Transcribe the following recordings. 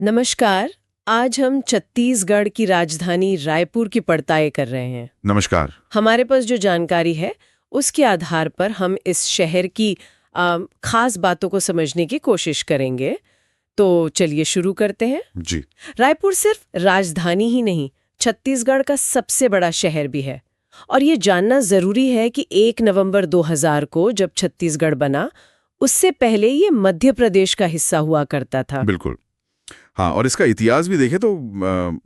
नमस्कार। आज हम छत्तीसगढ़ की राजधानी रायपुर की पड़ताल कर रहे हैं। नमस्कार। हमारे पास जो जानकारी है उसके आधार पर हम इस शहर की खास बातों को समझने की कोशिश करेंगे। तो चलिए शुरू करते हैं। जी। रायपुर सिर्फ राजधानी ही नहीं, छत्तीसगढ़ का सबसे बड़ा शहर भी है। और ये जानना जरूरी है कि 1 नवंबर 2000 को जब छत्तीसगढ़ बना, उससे पहले ये मध्य प्रदेश का हिस्सा हुआ करता था। बिल्कुल। हाँ, और इसका इतिहास भी देखें तो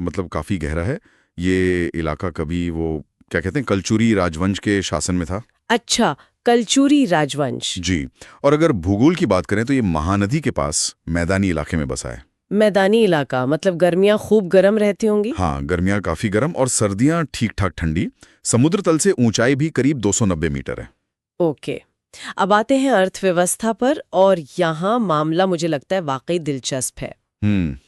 मतलब काफ़ी गहरा है। ये इलाका कभी वो क्या कहते हैं कलचुरी राजवंश के शासन में था। अच्छा, कलचुरी राजवंश। जी। और अगर भूगोल की बात करें तो ये महानदी के पास मैदानी इलाके में बसा है। मैदानी इलाका मतलब गर्मियां खूब गर्म रहती होंगी। हाँ, गर्मियाँ काफ़ी गर्म और सर्दियाँ ठीक ठाक ठंडी। समुद्र तल से ऊंचाई भी करीब 290 मीटर है। ओके, अब आते हैं अर्थव्यवस्था पर, और यहाँ मामला मुझे लगता है वाकई दिलचस्प है।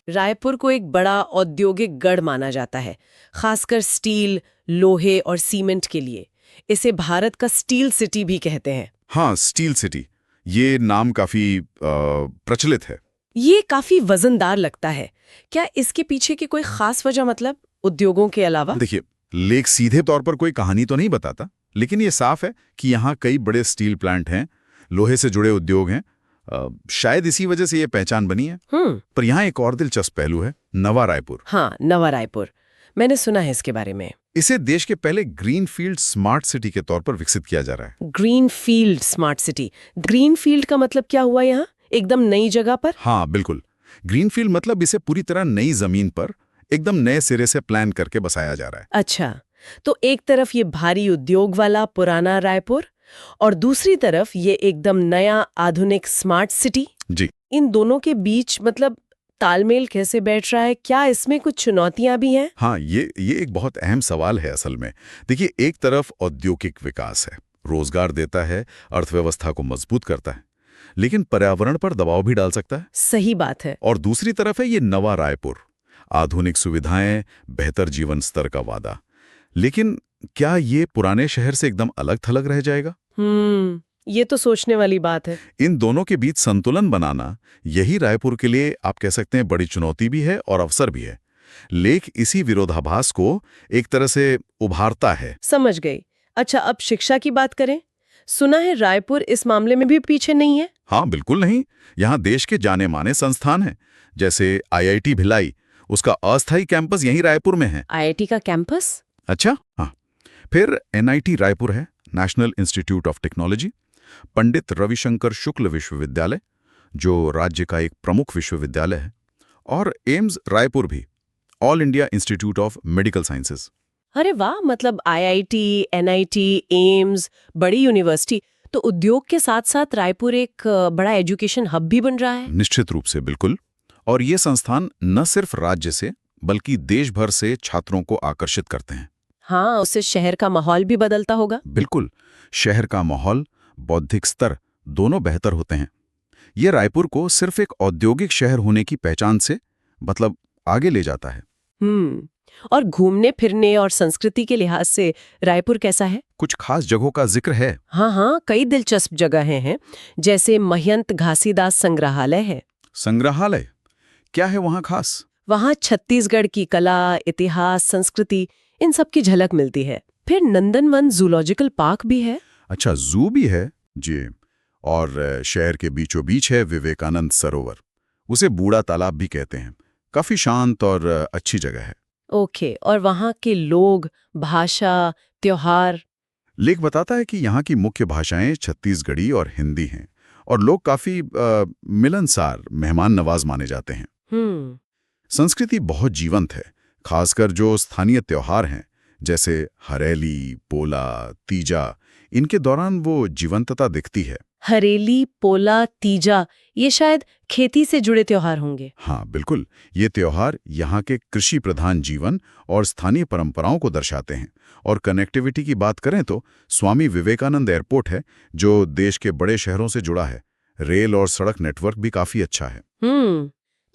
रायपुर को एक बड़ा औद्योगिक गढ़ माना जाता है, खासकर स्टील, लोहे और सीमेंट के लिए। इसे भारत का स्टील सिटी भी कहते हैं। हाँ, स्टील सिटी, ये नाम काफ़ी प्रचलित है। ये काफी वजनदार लगता है। क्या इसके पीछे की कोई खास वजह, मतलब उद्योगों के अलावा? देखिए, लेख सीधे तौर पर कोई कहानी तो नहीं बताता, लेकिन ये साफ है कि यहाँ कई बड़े स्टील प्लांट हैं, लोहे से जुड़े उद्योग हैं। शायद इसी वजह से ये पहचान बनी है। पर यहाँ एक और दिलचस्प पहलू है, नवा रायपुर। हाँ, नवा रायपुर, मैंने सुना है इसके बारे में। इसे देश के पहले ग्रीनफील्ड स्मार्ट सिटी के तौर पर विकसित किया जा रहा है। Greenfield smart city. ग्रीनफील्ड का मतलब क्या हुआ यहाँ? एकदम नई जगह पर? हाँ, बिल्कुल। ग्रीनफील्ड मतलब इसे पूरी तरह नई जमीन पर एकदम नए सिरे से प्लान करके बसाया जा रहा है। अच्छा, तो एक तरफ ये भारी उद्योग वाला पुराना रायपुर, और दूसरी तरफ ये एकदम नया आधुनिक स्मार्ट सिटी। जी। इन दोनों के बीच मतलब तालमेल कैसे बैठ रहा है? क्या इसमें कुछ चुनौतियां भी हैं? हाँ, ये एक बहुत अहम सवाल है असल में। देखिए, एक तरफ औद्योगिक विकास है, रोजगार देता है, अर्थव्यवस्था को मजबूत करता है, लेकिन पर्यावरण पर दबाव भी डाल सकता है। सही बात है। और दूसरी तरफ है ये नवा रायपुर, आधुनिक सुविधाएं, बेहतर जीवन स्तर का वादा। लेकिन क्या ये पुराने शहर से एकदम अलग थलग रह जाएगा? ये तो सोचने वाली बात है। इन दोनों के बीच संतुलन बनाना, यही रायपुर के लिए आप कह सकते हैं बड़ी चुनौती भी है और अवसर भी है। लेख इसी विरोधाभास को एक तरह से उभारता है। समझ गई। अच्छा, अब शिक्षा की बात करें। सुना है रायपुर इस मामले में भी पीछे नहीं है। हाँ, बिल्कुल नहीं। यहाँ देश के जाने माने संस्थान हैं, जैसे IIT भिलाई, उसका अस्थायी कैंपस यहीं रायपुर में है। IIT का कैंपस? अच्छा, हाँ। फिर NIT रायपुर है, national institute of technology. Pandit Ravishankar Shukla विश्वविद्यालय, जो राज्य का एक प्रमुख विश्वविद्यालय है। और एम्स रायपुर भी, all India institute of medical sciences. अरे वाह, मतलब IIT, NIT, एम्स, बड़ी यूनिवर्सिटी। तो उद्योग के साथ साथ रायपुर एक बड़ा एजुकेशन हब भी बन रहा है। निश्चित रूप से, बिल्कुल। और ये संस्थान न सिर्फ राज्य से बल्कि देश भर से छात्रों को आकर्षित करते हैं। हाँ, उससे शहर का माहौल भी बदलता होगा। बिल्कुल, शहर का माहौल, बौद्धिक स्तर दोनों बेहतर होते हैं। ये रायपुर को सिर्फ एक औद्योगिक शहर होने की पहचान से मतलब आगे ले जाता है। और घूमने फिरने और संस्कृति के लिहाज से रायपुर कैसा है? कुछ खास जगहों का जिक्र है। हाँ, कई दिलचस्प जगहें हैं, जैसे महंत घासीदास संग्रहालय है। संग्रहालय क्या है वहाँ खास? वहाँ छत्तीसगढ़ की कला, इतिहास, संस्कृति, इन सब की झलक मिलती है। फिर नंदनवन जूलॉजिकल पार्क भी है। अच्छा, जू भी है जी। और शहर के बीचों बीच है विवेकानंद सरोवर, उसे बूढ़ा तालाब भी कहते हैं। काफी शांत और अच्छी जगह है। ओके, और वहाँ के लोग, भाषा, त्योहार? लेख बताता है कि यहाँ की मुख्य भाषाएं छत्तीसगढ़ी और हिंदी हैं, और लोग काफी मिलनसार, मेहमान नवाज माने जाते हैं। संस्कृति बहुत जीवंत है, खासकर जो स्थानीय त्योहार हैं, जैसे हरेली, पोला, तीजा, इनके दौरान वो जीवंतता दिखती है। हरेली, पोला, तीजा, ये शायद खेती से जुड़े त्योहार होंगे। हाँ, बिल्कुल। ये त्योहार यहाँ के कृषि प्रधान जीवन और स्थानीय परंपराओं को दर्शाते हैं। और कनेक्टिविटी की बात करें तो स्वामी विवेकानंद एयरपोर्ट है, जो देश के बड़े शहरों से जुड़ा है। रेल और सड़क नेटवर्क भी काफी अच्छा है।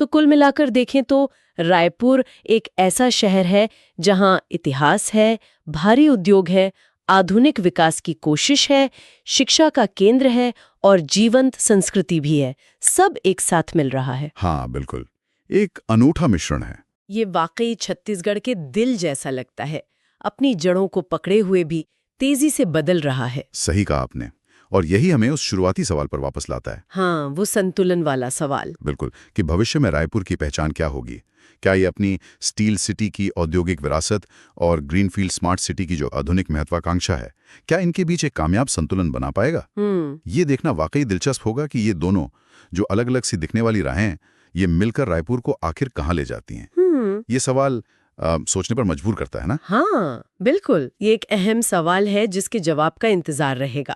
तो कुल मिलाकर देखें तो रायपुर एक ऐसा शहर है जहां इतिहास है, भारी उद्योग है, आधुनिक विकास की कोशिश है, शिक्षा का केंद्र है और जीवंत संस्कृति भी है। सब एक साथ मिल रहा है। हाँ, बिल्कुल। एक अनूठा मिश्रण है। ये वाकई छत्तीसगढ़ के दिल जैसा लगता है, अपनी जड़ों को पकड़े हुए भी तेजी से बदल रहा है। सही कहा आपने। और यही हमें उस शुरुआती सवाल पर वापस लाता है। हाँ, वो संतुलन वाला सवाल। बिल्कुल, कि भविष्य में रायपुर की पहचान क्या होगी। क्या ये अपनी स्टील सिटी की औद्योगिक विरासत और ग्रीनफील्ड स्मार्ट सिटी की जो आधुनिक महत्वाकांक्षा है, क्या इनके बीच एक कामयाब संतुलन बना पाएगा? ये देखना वाकई दिलचस्प होगा कि ये दोनों जो अलग अलग सी दिखने वाली राहें, ये मिलकर रायपुर को आखिर कहाँ ले जाती हैं। ये सवाल सोचने पर मजबूर करता है ना। हाँ बिल्कुल, ये एक अहम सवाल है जिसके जवाब का इंतजार रहेगा।